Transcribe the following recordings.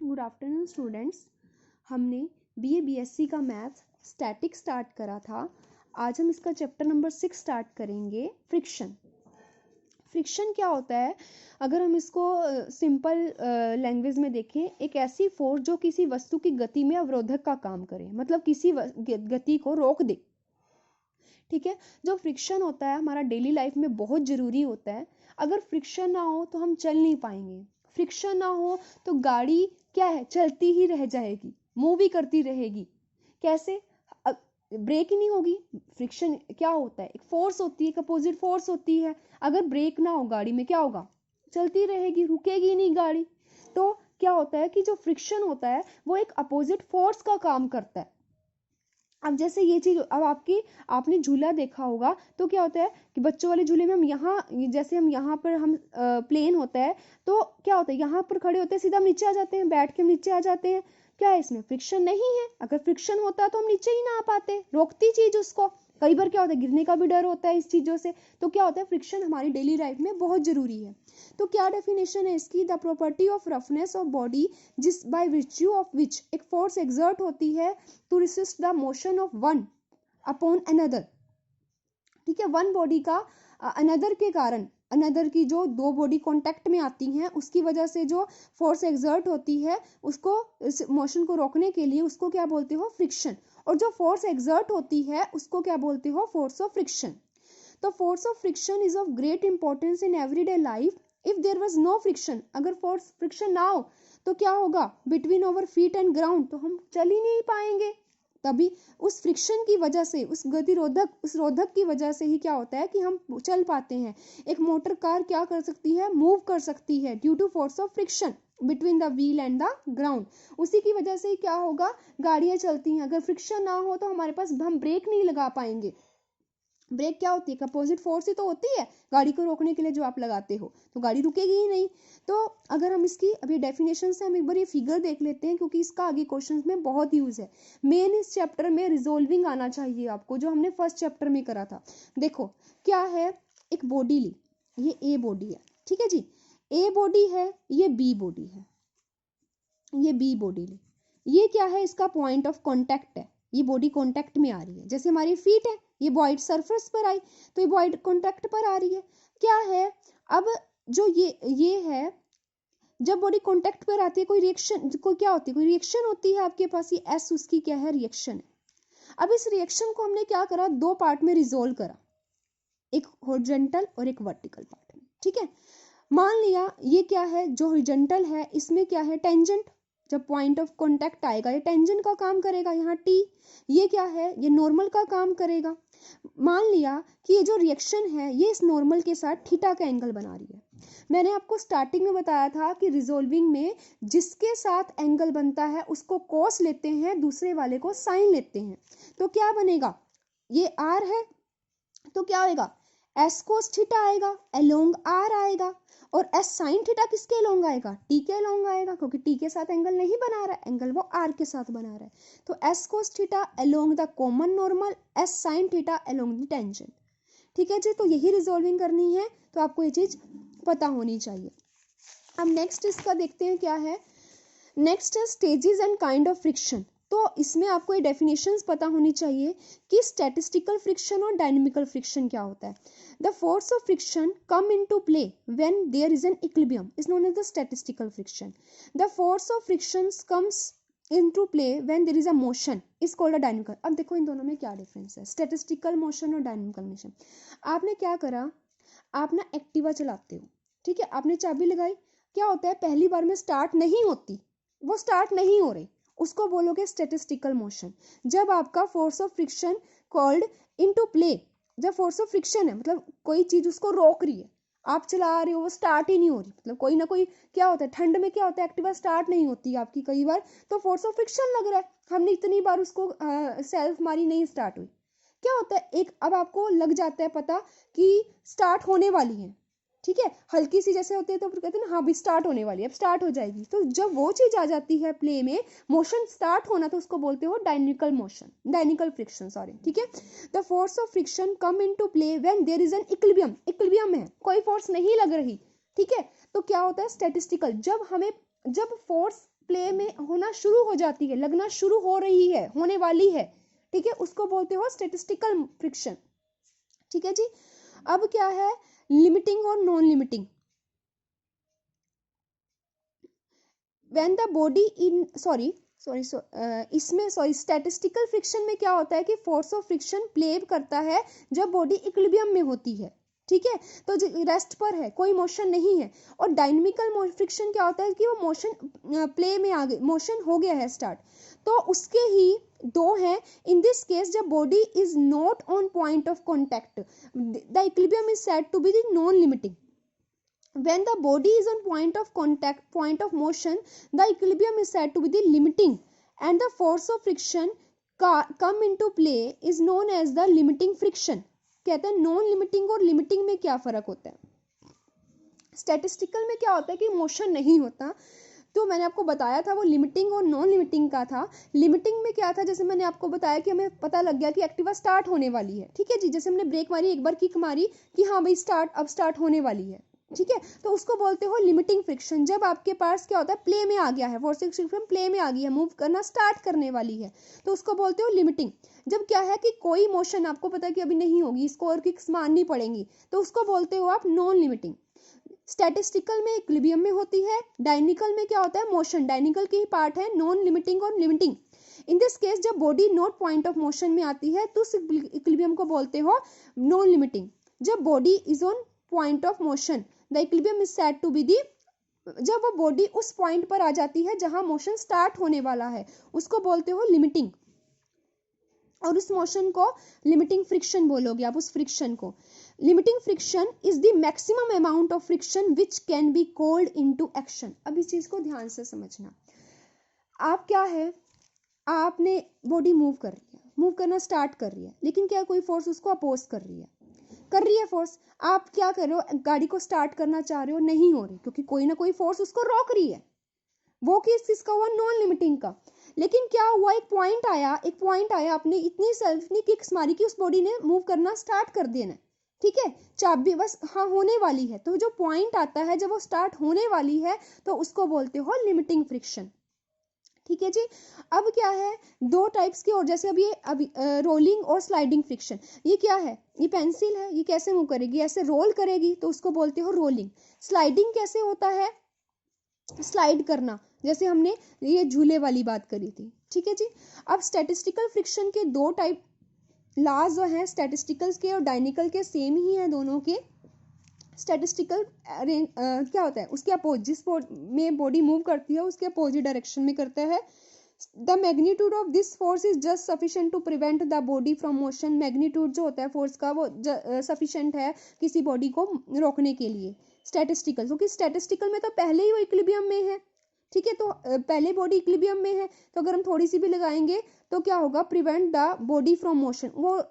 Good afternoon students. हमने BA BSc का math static start करा था। आज हम इसका चैप्टर नंबर 6 स्टार्ट करेंगे, फ्रिक्शन। फ्रिक्शन क्या होता है? अगर हम इसको सिंपल लैंग्वेज में देखें, एक ऐसी फोर्स जो किसी वस्तु की गति में अवरोधक का काम करे, मतलब किसी गति को रोक दे। ठीक है, जो फ्रिक्शन होता है हमारा डेली लाइफ में बहुत ज़रूरी होता है। अगर फ्रिक्शन ना हो तो हम चल नहीं पाएंगे। फ्रिक्शन ना हो तो गाड़ी क्या है, चलती ही रह जाएगी, मूव ही करती रहेगी। कैसे? ब्रेक ही नहीं होगी। फ्रिक्शन क्या होता है? एक फोर्स होती है, एक अपोजिट फोर्स होती है। अगर ब्रेक ना हो गाड़ी में, क्या होगा? चलती रहेगी, रुकेगी नहीं गाड़ी। तो क्या होता है कि जो फ्रिक्शन होता है वो एक अपोजिट फोर्स का काम करता है। अब जैसे ये चीज, अब आपने झूला देखा होगा तो क्या होता है कि बच्चों वाले झूले में हम यहाँ, जैसे हम यहाँ पर हम प्लेन होता है तो क्या होता है, यहाँ पर खड़े होते हैं, सीधा हम नीचे आ जाते हैं, बैठ के हम नीचे आ जाते हैं। क्या है इसमें? फ्रिक्शन नहीं है। अगर फ्रिक्शन होता तो हम नीचे ही ना आ पाते, रोकती चीज उसको। कई बार क्या होता है, गिरने का भी डर होता है इस चीजों से। तो क्या होता है, फ्रिक्शन हमारी डेली लाइफ में बहुत जरूरी है। तो क्या डेफिनेशन है इसकी? The property of roughness of body जिस बाय विर्च्यू ऑफ विच एक फोर्स एक्सर्ट होती है to resist the motion of one upon another. ठीक है, वन बॉडी का अनदर के कारण, अनदर की जो दो बॉडी कांटेक्ट में आती हैं उसकी वजह से जो फोर्स एक्सर्ट होती है उसको, इस मोशन को रोकने के लिए, उसको क्या बोलते हो? फ्रिक्शन। और जो फोर्स एक्सर्ट होती है उसको क्या बोलते हो? Force of friction. तो force of friction is of great importance in everyday life. If there was no friction, अगर फोर्स फ्रिक्शन ना हो तो क्या होगा? Between our feet and ground, तो हम चल ही नहीं पाएंगे। तभी उस फ्रिक्शन की वजह से, उस गतिरोधक, उस रोधक की वजह से ही क्या होता है कि हम चल पाते हैं। एक मोटर कार क्या कर सकती है? मूव कर सकती है due to force of friction between the wheel and the ground. उसी की वजह से ही क्या होगा, गाड़ियां चलती हैं। अगर फ्रिक्शन ना हो तो हमारे पास, हम ब्रेक नहीं लगा पाएंगे। ब्रेक क्या होती है? अपोजिट फोर्स ही तो होती है गाड़ी को रोकने के लिए जो आप लगाते हो, तो गाड़ी रुकेगी ही नहीं। तो अगर हम इसकी अभी डेफिनेशन से हम एक बार ये फिगर देख लेते हैं, क्योंकि इसका आगे क्वेश्चंस में बहुत यूज है। मेन इस चैप्टर में रिजोल्विंग आना चाहिए आपको, जो हमने फर्स्ट चैप्टर में करा था। देखो क्या है, एक बॉडी ली, ये ए बॉडी है, ठीक है जी, ए बॉडी है, ये बी बॉडी है, ये बी बॉडी ली। ये क्या है? इसका पॉइंट ऑफ कॉन्टैक्ट है, ये बॉडी कॉन्टैक्ट में आ रही है। जैसे हमारी फीट है, ये बॉडी सरफेस पर आई तो ये बॉडी कॉन्टैक्ट पर आ रही है। क्या है अब, जो ये है, जब बॉडी कॉन्टैक्ट पर आती है, कोई रिएक्शन, कोई क्या होती है, कोई रिएक्शन होती है आपके पास। ये एस उसकी क्या है? रिएक्शन है। अब इस रिएक्शन को हमने क्या करा, दो पार्ट में रिजोल्व करा, एक हॉरिजॉन्टल और एक वर्टिकल पार्ट में। ठीक है, मान लिया ये क्या है, जो हॉरिजॉन्टल है इसमें क्या है? टेंजेंट। जब पॉइंट ऑफ कांटेक्ट आएगा ये टेंजेंट का काम करेगा, यहाँ टी। ये क्या है? ये नॉर्मल का काम करेगा। मान लिया कि ये जो रिएक्शन है ये इस नॉर्मल के साथ थीटा का एंगल बना रही है। मैंने आपको स्टार्टिंग में बताया था कि रिजोल्विंग में जिसके साथ एंगल बनता है उसको कॉस लेते हैं, दूसरे वाले को साइन लेते हैं। तो क्या बनेगा, ये आर है तो क्या होगा? एस कोस थीटा आएगा, अलोंग आर आएगा। और एस साइन थीटा किसके अलोंग आएगा? टी के अलोंग आएगा, क्योंकि टी के साथ एंगल नहीं बना रहा है, एंगल वो आर के साथ बना रहा है। तो S cos theta along the common normal, S sine theta along the tangent. ठीक है जी, तो यही रिजोल्विंग करनी है, तो आपको ये चीज पता होनी चाहिए। अब नेक्स्ट इसका देखते हैं क्या है। नेक्स्ट है stages and kind of friction. तो इसमें आपको ये डेफिनेशंस पता होनी चाहिए कि स्टैटिस्टिकल फ्रिक्शन और डायनेमिकल फ्रिक्शन क्या होता है। The force of friction come into play when there is an equilibrium is known as the statistical friction. The force of friction comes into play when there is a motion is called a dynamical. अब देखो इन दोनों में क्या difference है, statistical motion और dynamical motion. आपने क्या करा, आप ना एक्टिवा चलाते हो, ठीक है, आपने चाबी लगाई, क्या होता है, पहली बार में स्टार्ट नहीं होती, वो स्टार्ट नहीं हो रही, उसको बोलोगे स्टैटिस्टिकल मोशन। जब आपका force of friction called into play, जब फोर्स ऑफ फ्रिक्शन है मतलब कोई चीज उसको रोक रही है, आप चला रहे हो वो स्टार्ट ही नहीं हो रही, मतलब कोई ना कोई, क्या होता है ठंड में क्या होता है, एक्टिवा स्टार्ट नहीं होती आपकी कई बार, तो फोर्स ऑफ फ्रिक्शन लग रहा है, हमने इतनी बार उसको सेल्फ मारी, नहीं स्टार्ट हुई। क्या होता है, एक अब आपको लग जाता है पता कि स्टार्ट होने वाली है, ठीक है, हल्की सी जैसे होती है तो फिर कहते हैं ना, हाँ भी स्टार्ट होने वाली है, अब स्टार्ट हो जाएगी। तो जब वो चीज आ जाती है प्ले में, मोशन स्टार्ट होना, तो उसको बोलते हो dynamical motion, dynamical friction, sorry. ठीक है, the force of friction come into play when there is an equilibrium, equilibrium है, कोई फोर्स नहीं लग रही, ठीक है, तो क्या होता है स्टैटिस्टिकल। जब फोर्स प्ले में होना शुरू हो जाती है, लगना शुरू हो रही है, होने वाली है, ठीक है, उसको बोलते हो स्टैटिस्टिकल फ्रिक्शन। ठीक है जी। अब क्या है लिमिटिंग और non limiting. When the body in इसमें स्टैटिस्टिकल फ्रिक्शन में क्या होता है कि फोर्स ऑफ फ्रिक्शन प्ले करता है जब बॉडी इक्विलिब्रियम में होती है, ठीक है, तो रेस्ट पर है, कोई मोशन नहीं है। और डायनेमिकल फ्रिक्शन क्या होता है कि वो मोशन प्ले में आ गई, मोशन हो गया है स्टार्ट, तो उसके ही दो हैं। इन दिस केस जब body is not on point of contact the equilibrium is said to be the non limiting. When the body is on point of contact, point of motion, the equilibrium is said to be the limiting, and the force of friction come into play is known as the limiting friction। कहते हैं non limiting और limiting में क्या फर्क होता है। Statistical में क्या होता है कि मोशन नहीं होता, तो मैंने आपको बताया था वो लिमिटिंग और नॉन लिमिटिंग का था। लिमिटिंग में क्या था, जैसे मैंने आपको बताया कि हमें पता लग गया कि एक्टिवा स्टार्ट होने वाली है, ठीक है जी, जैसे हमने ब्रेक मारी, एक बार किक मारी कि हाँ भाई अब स्टार्ट होने वाली है, ठीक है, तो उसको बोलते हो लिमिटिंग फ्रिक्शन। जब आपके पास क्या होता है प्ले में आ गया है, फोर्स ऑफ फ्रिक्शन प्ले में आ गई है, मूव करना स्टार्ट करने वाली है, तो उसको बोलते हो लिमिटिंग। जब क्या है कि कोई मोशन आपको पता है कि अभी नहीं होगी, इसको और किक्स मारनी पड़ेंगी, तो उसको बोलते हो आप नॉन लिमिटिंग। स्टैटिस्टिकल में इक्विलिब्रियम में होती है, डायनेमिकल में क्या होता है मोशन, डायनेमिकल की ही पार्ट है नॉन लिमिटिंग और लिमिटिंग। इन दिस केस जब body not point of motion में आती है तो उस इक्विलिब्रियम को बोलते हो नॉन लिमिटिंग। जब body is on point of motion the equilibrium is said to be the, जब वो बॉडी उस पॉइंट पर आ जाती है जहां मोशन स्टार्ट होने वाला है, उसको बोलते हो लिमिटिंग। और उस मोशन को लिमिटिंग फ्रिक्शन बोलोगे आप, उस फ्रिक्शन को। Limiting friction is the maximum amount of friction which can be called into action. अब इस चीज को ध्यान से समझना। आप क्या है, आपने बॉडी मूव कर रही है, मूव करना स्टार्ट कर रही है, लेकिन क्या कोई फोर्स उसको अपोज कर रही है फोर्स। आप क्या कर रहे हो, गाड़ी को स्टार्ट करना चाह रहे हो, नहीं हो रही, क्योंकि कोई ना कोई फोर्स उसको रोक रही है। वो किस चीज का हुआ, नॉन लिमिटिंग का। लेकिन क्या हुआ, एक पॉइंट आया, आपने इतनी सेल्फनी किक्स मारी कि उस बॉडी ने मूव करना स्टार्ट कर देना, ठीक है, चाबी बस हाँ होने वाली है। तो जो पॉइंट आता है जब वो स्टार्ट होने वाली है तो उसको बोलते हो लिमिटिंग फ्रिक्शन, ठीक है जी। अब क्या है, दो टाइप्स के, और जैसे अभी रोलिंग और स्लाइडिंग फ्रिक्शन। ये क्या है, ये पेंसिल है, ये कैसे मूव करेगी, ऐसे रोल करेगी तो उसको बोलते हो रोलिंग। स्लाइडिंग कैसे होता है, स्लाइड करना, जैसे हमने ये झूले वाली बात करी थी, ठीक है जी। अब स्टैटिस्टिकल फ्रिक्शन के दो टाइप लॉज जो हैं, स्टैटिस्टिकल्स के और डायनेमिकल के सेम ही हैं दोनों के। स्टैटिस्टिकल क्या होता है, उसके अपोजिट, जिस में बॉडी मूव करती है उसके अपोजिट डायरेक्शन में करता है। The magnitude of this force is just sufficient to prevent the body from motion. Magnitude जो होता है फोर्स का वो सफिशिएंट है किसी बॉडी को रोकने के लिए। स्टैटिस्टिकल, क्योंकि स्टैटिस्टिकल में तो पहले ही वो इक्विलिब्रियम में है, ठीक है, तो पहले बॉडी इक्विलिब्रियम में है, तो अगर हम थोड़ी सी भी लगाएंगे तो क्या होगा, prevent the body from motion, वो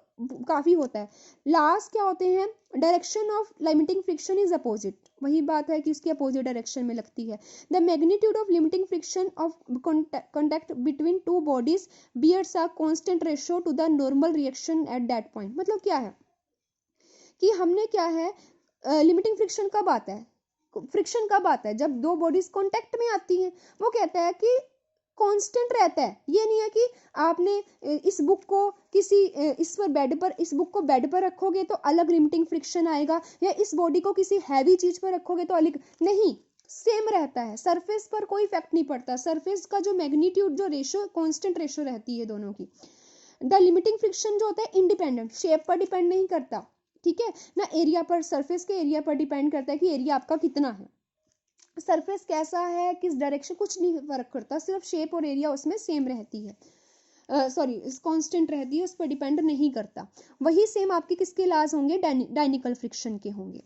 काफी होता है। लास्ट क्या होते हैं, direction of limiting friction is opposite, वही बात है कि उसकी अपोजिट डायरेक्शन में लगती है। The magnitude of limiting friction of contact between two bodies bears a constant ratio to the normal reaction at that point. मतलब क्या है कि हमने क्या है, लिमिटिंग फ्रिक्शन कब आता है, फ्रिक्शन कब आता है, जब दो बॉडीज कांटेक्ट में आती हैं। वो कहता है कि कांस्टेंट रहता है, ये नहीं है कि आपने इस बुक को किसी इस बुक को बेड पर रखोगे तो अलग लिमिटिंग फ्रिक्शन आएगा, या इस बॉडी को किसी हैवी चीज पर रखोगे तो अलग नहीं, सेम रहता है। सरफेस पर कोई इफेक्ट नहीं पड़ता, सरफेस का जो मैग्नीट्यूड, जो रेशो, कांस्टेंट रेशो रहती है दोनों की। द लिमिटिंग फ्रिक्शन जो होता है इंडिपेंडेंट, शेप पर डिपेंड नहीं करता, ठीक है ना, एरिया पर, सरफेस के एरिया पर डिपेंड करता है कि एरिया आपका कितना है, सरफेस कैसा है, किस डायरेक्शन, कुछ नहीं फर्क करता, सिर्फ शेप और एरिया उसमें सेम रहती है, कांस्टेंट रहती है, उस पर डिपेंड नहीं करता। वही सेम आपके किसके लाज होंगे, डायनेमिकल फ्रिक्शन के होंगे।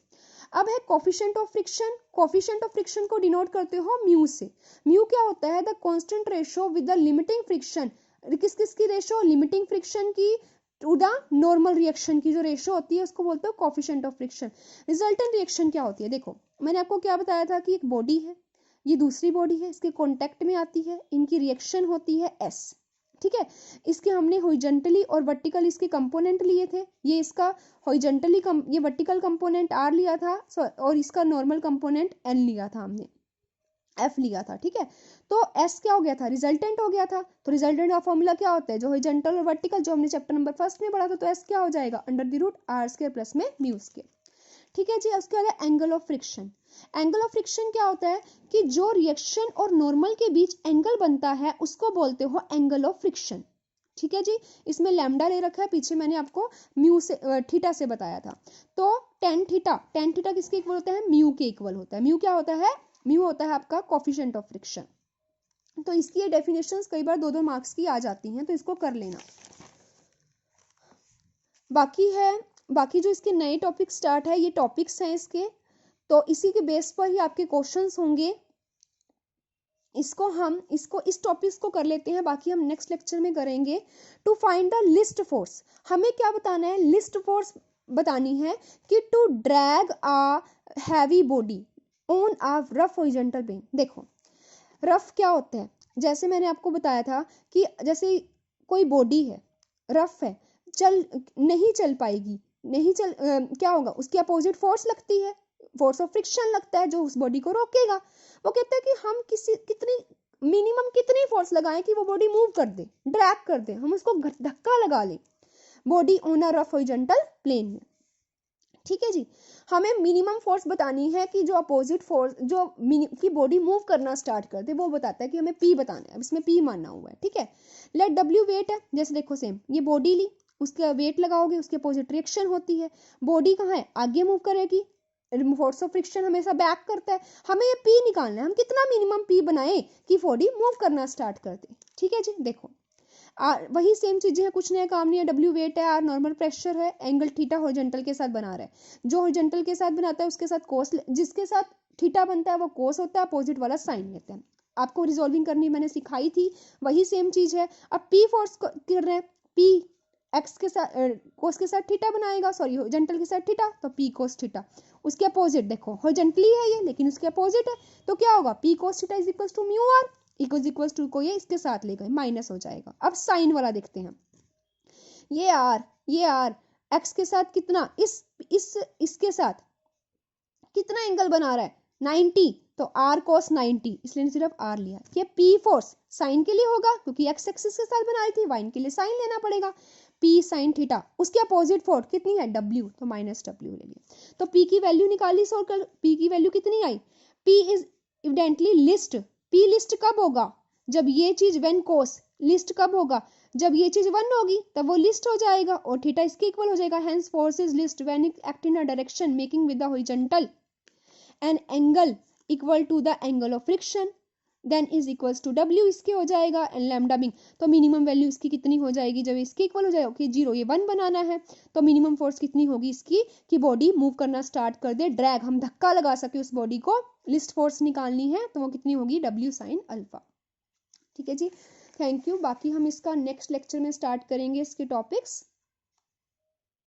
अब है coefficient of friction. Coefficient of friction को डिनोट करते हो म्यू से। म्यू क्या होता है, the constant ratio with the limiting friction. किस किस की रेशो, लिमिटिंग फ्रिक्शन की टू द नॉर्मल रिएक्शन की जो रेशो होती है उसको बोलते हो coefficient of friction. Resultant reaction क्या होती है, देखो मैंने आपको क्या बताया था कि एक बॉडी है, ये दूसरी बॉडी है, इसके कांटेक्ट में आती है, इनकी रिएक्शन होती है एस, ठीक है। इसके हमने हॉरिजॉन्टली और वर्टिकल इसके कंपोनेंट लिए थे, ये इसका हॉरिजॉन्टली ये वर्टिकल कंपोनेंट आर लिया था और इसका नॉर्मल कंपोनेंट एन लिया था हमने। एफ लिया था, ठीक है। तो एस क्या हो गया था, रिजल्टेंट हो गया था। तो रिजल्टेंट का फॉर्मूला क्या होता है, जो हॉरिजॉन्टल और वर्टिकल, जो हमने चैप्टर नंबर फर्स्ट में पढ़ा था। तो एस क्या हो जाएगा, under the root R square plus में म्यू स्क्वायर, ठीक है जी। उसके बाद angle of friction. Angle of friction क्या होता है कि जो रिएक्शन और नॉर्मल के बीच एंगल बनता है उसको बोलते हो एंगल ऑफ फ्रिक्शन, ठीक है जी। इसमें लैम्डा ले रखा है, पीछे मैंने आपको म्यू से थीटा से बताया था। तो टेन थीटा किसके इक्वल होता है, म्यू के इक्वल होता है। म्यू क्या होता है, म्यू होता है आपका कोफिशिएंट ऑफ फ्रिक्शन। तो इसकी ये डेफिनेशंस कई बार 2-2 मार्क्स की आ जाती हैं, तो इसको कर लेना। बाकी जो इसके नए टॉपिक स्टार्ट है, ये टॉपिक्स हैं इसके, तो इसी के बेस पर ही आपके क्वेश्चंस होंगे। इस टॉपिक्स को कर लेते हैं, बाकी हम नेक्स्ट लेक्चर में करेंगे। To find the least force, हमें क्या बताना है, लिस्ट फोर्स बतानी है कि to drag a heavy body on a rough horizontal plane. देखो रफ क्या होता है, जैसे मैंने आपको बताया था कि जैसे कोई बॉडी है, रफ है, नहीं चल पाएगी, क्या होगा, उसकी अपोजिट फोर्स लगती है, फोर्स ऑफ फ्रिक्शन लगता है जो उस बॉडी को रोकेगा। वो कहते हैं कि हम मिनिमम कितनी फोर्स लगाएं कि वो बॉडी मूव कर दे, ड्रैग कर दे, हम उसको धक्का लगा लें body on a rough horizontal plane में, ठीक है जी। हमें मिनिमम फोर्स बतानी है कि जो अपोजिट फोर्स की बॉडी मूव करना स्टार्ट कर दे, वो बताता है कि हमें पी बताना है। अब इसमें पी मानना हुआ है, ठीक है। लेट डब्ल्यू वेट है, जैसे देखो सेम, ये बॉडी ली, उसका वेट लगाओगे, उसके अपोजिट रिएक्शन होती है। बॉडी कहाँ है, आगे मूव करेगी, फोर्स ऑफ फ्रिक्शन हमेशा बैक करता है। हमें ये पी निकालना है, हम कितना मिनिमम पी बनाए कि बॉडी मूव करना स्टार्ट कर दे, ठीक है जी। देखो वही सेम चीजें हैं, कुछ नया काम नहीं है। डब्ल्यू वेट है, आर नॉर्मल प्रेशर है, एंगल थीटा हॉरिजॉन्टल के साथ बना रहा है। जो हॉरिजॉन्टल के साथ बनाता है उसके साथ कोस, जिसके साथ थीटा बनता है वो कोस होता है, अपोजिट वाला साइन लेते हैं। आपको रिजॉल्विंग करनी मैंने सिखाई थी, वही सेम चीज है। अब पी फोर्स कर रहे हैं, पी एक्स के साथ कोस के साथ थीटा बनाएगा, सॉरी हॉरिजॉन्टल के साथ थीटा, तो पी कोस थीटा। उसके अपोजिट देखो, हॉरिजॉन्टली है ये लेकिन उसके अपोजिट है, तो क्या होगा, P cos theta is equal to mu R, equals to को ये इसके साथ ले गए, माइनस हो जाएगा। अब साइन वाला देखते हैं, ये आर एक्स के साथ कितना, इसके साथ कितना एंगल बना रहा है, 90, तो आर कोस 90, इसलिए सिर्फ आर लिया। ये पी फोर्स साइन के लिए होगा क्योंकि एक्स एक्सिस के साथ बना रही थी, वाइन के लिए साइन लेना पड़ेगा, पी साइन थीटा। उसके अपोजिट फोर्स कितनी है, डब्ल्यू, तो माइनस डब्ल्यू ले लिया। तो पी की वैल्यू निकाली, सो पी की वैल्यू कितनी आई, P is evidently least. P least कब होगा, जब ये चीज व्हेन कोस, लिस्ट कब होगा, जब ये चीज 1 होगी तब वो लिस्ट हो जाएगा और थीटा इसके इक्वल हो जाएगा। Hence force is least when it act in a direction making with the horizontal an angle equal to the angle of friction, then is equals to W, इसके हो जाएगा, एंड लैम्डा बिंग, तो minimum value इसकी कितनी हो जाएगी, जब इसके इक्वल हो जाएगा कि 0, ये 1 बनाना है, तो मिनिमम फोर्स कितनी होगी इसकी कि बॉडी मूव करना स्टार्ट कर दे, ड्रैग, हम धक्का लगा सके उस बॉडी को, लिस्ट फोर्स निकालनी है, तो वो कितनी होगी, डब्ल्यू साइन अल्फा, ठीक है जी। Thank you. बाकी हम इसका नेक्स्ट लेक्चर में स्टार्ट करेंगे इसके टॉपिक्स।